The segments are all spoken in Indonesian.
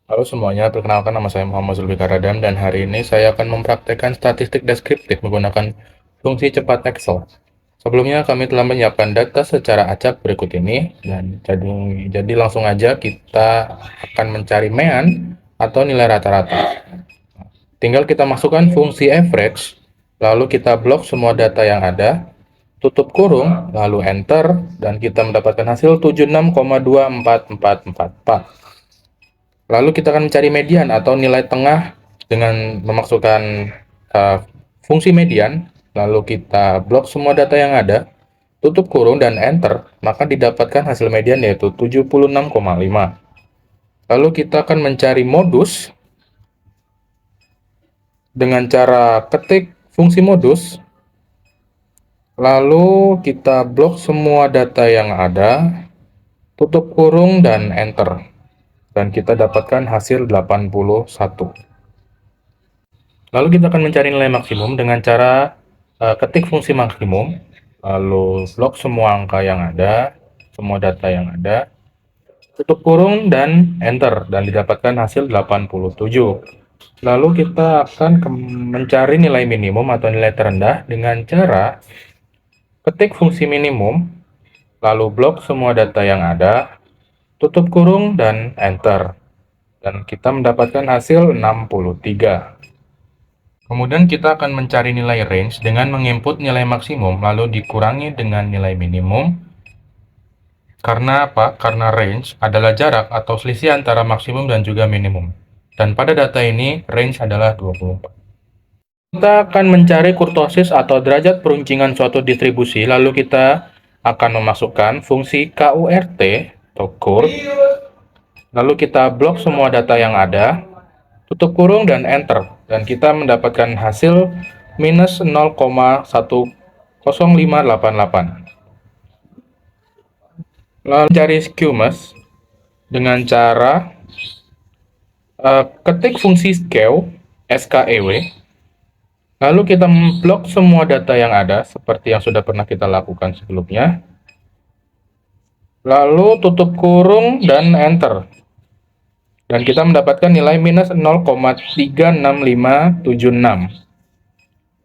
Halo semuanya, perkenalkan nama saya Muhammad Zulfikar Radam dan hari ini saya akan mempraktekkan statistik deskriptif menggunakan fungsi cepat Excel. Sebelumnya kami telah menyiapkan data secara acak berikut ini dan jadi langsung aja kita akan mencari mean atau nilai rata-rata. Tinggal kita masukkan fungsi average, lalu kita blok semua data yang ada, tutup kurung, lalu enter, dan kita mendapatkan hasil 76,24444. Lalu kita akan mencari median atau nilai tengah dengan memasukkan uh, fungsi median, lalu kita blok semua data yang ada, tutup kurung dan enter, maka didapatkan hasil median yaitu 76,5. Lalu kita akan mencari modus dengan cara ketik fungsi modus, lalu kita blok semua data yang ada, tutup kurung dan enter. Dan kita dapatkan hasil 81. Lalu kita akan mencari nilai maksimum dengan cara ketik fungsi maksimum, lalu blok semua angka yang ada, semua data yang ada, tutup kurung dan enter, dan didapatkan hasil 87. Lalu kita akan mencari nilai minimum atau nilai terendah dengan cara ketik fungsi minimum, lalu blok semua data yang ada, tutup kurung dan enter. Dan kita mendapatkan hasil 63. Kemudian kita akan mencari nilai range dengan menginput nilai maksimum lalu dikurangi dengan nilai minimum. Karena apa? Karena range adalah jarak atau selisih antara maksimum dan juga minimum. Dan pada data ini range adalah 24. Kita akan mencari kurtosis atau derajat peruncingan suatu distribusi, lalu kita akan memasukkan fungsi KURT atau KURT, lalu kita blok semua data yang ada, tutup kurung dan enter, dan kita mendapatkan hasil minus 0,10588. Lalu cari skewness dengan cara ketik fungsi skew, lalu kita memblok semua data yang ada seperti yang sudah pernah kita lakukan sebelumnya, lalu tutup kurung dan enter, dan kita mendapatkan nilai minus 0,36576.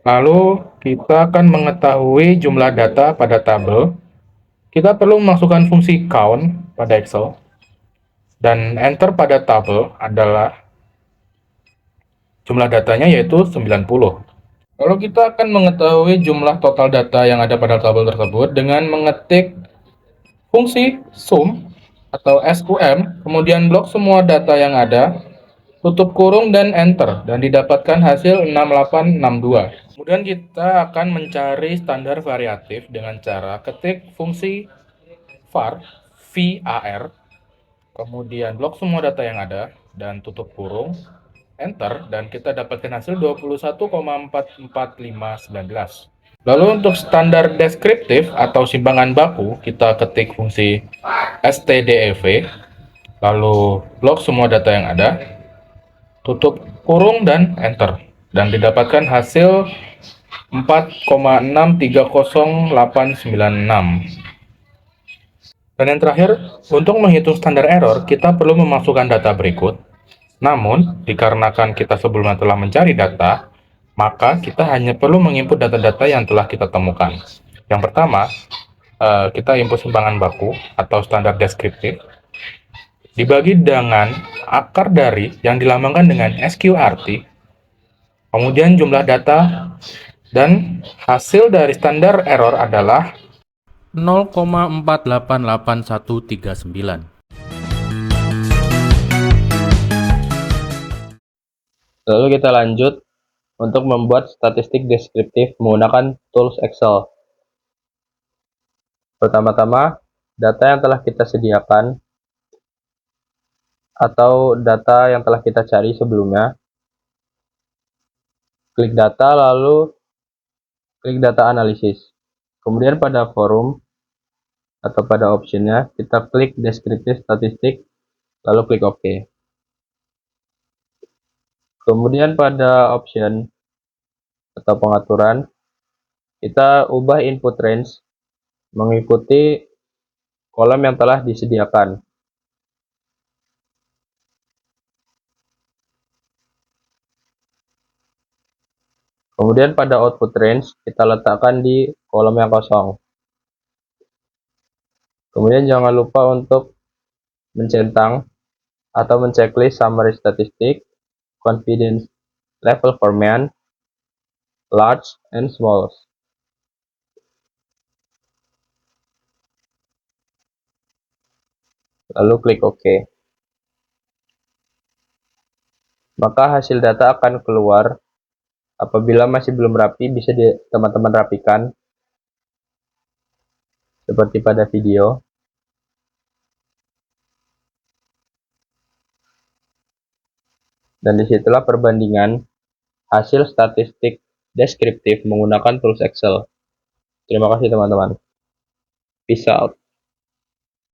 Lalu kita akan mengetahui jumlah data pada tabel. Kita perlu memasukkan fungsi count pada Excel dan enter pada tabel adalah jumlah datanya yaitu 90. Lalu kita akan mengetahui jumlah total data yang ada pada tabel tersebut dengan mengetik fungsi sum atau sum, kemudian blok semua data yang ada, tutup kurung dan enter, dan didapatkan hasil 6862. Kemudian kita akan mencari standar variatif dengan cara ketik fungsi var, kemudian blok semua data yang ada, dan tutup kurung, enter, dan kita dapatkan hasil 21,44519. Lalu untuk standar deskriptif atau simpangan baku, kita ketik fungsi stdev, lalu blok semua data yang ada, tutup kurung dan enter, dan didapatkan hasil 4,630,896. Dan yang terakhir, untuk menghitung standar error, kita perlu memasukkan data berikut. Namun, dikarenakan kita sebelumnya telah mencari data, maka kita hanya perlu menginput data-data yang telah kita temukan. Yang pertama, kita input simpangan baku atau standar deskriptif, dibagi dengan akar dari yang dilambangkan dengan SQRT, kemudian jumlah data, dan hasil dari standar error adalah 0,488139. Lalu kita lanjut untuk membuat statistik deskriptif menggunakan tools Excel. Pertama-tama, data yang telah kita sediakan atau data yang telah kita cari sebelumnya, klik data lalu klik data analisis. Kemudian pada forum atau pada optionnya kita klik deskriptif statistik lalu klik OK. Kemudian pada option atau pengaturan kita ubah input range mengikuti kolom yang telah disediakan. Kemudian pada output range kita letakkan di kolom yang kosong. Kemudian jangan lupa untuk mencentang atau menceklis summary statistik, confidence level for men, large and small. Lalu klik OK. Maka hasil data akan keluar. Apabila masih belum rapi, bisa teman-teman rapikan seperti pada video. Dan disitulah perbandingan hasil statistik deskriptif menggunakan tools Excel. Terima kasih teman-teman. Peace out.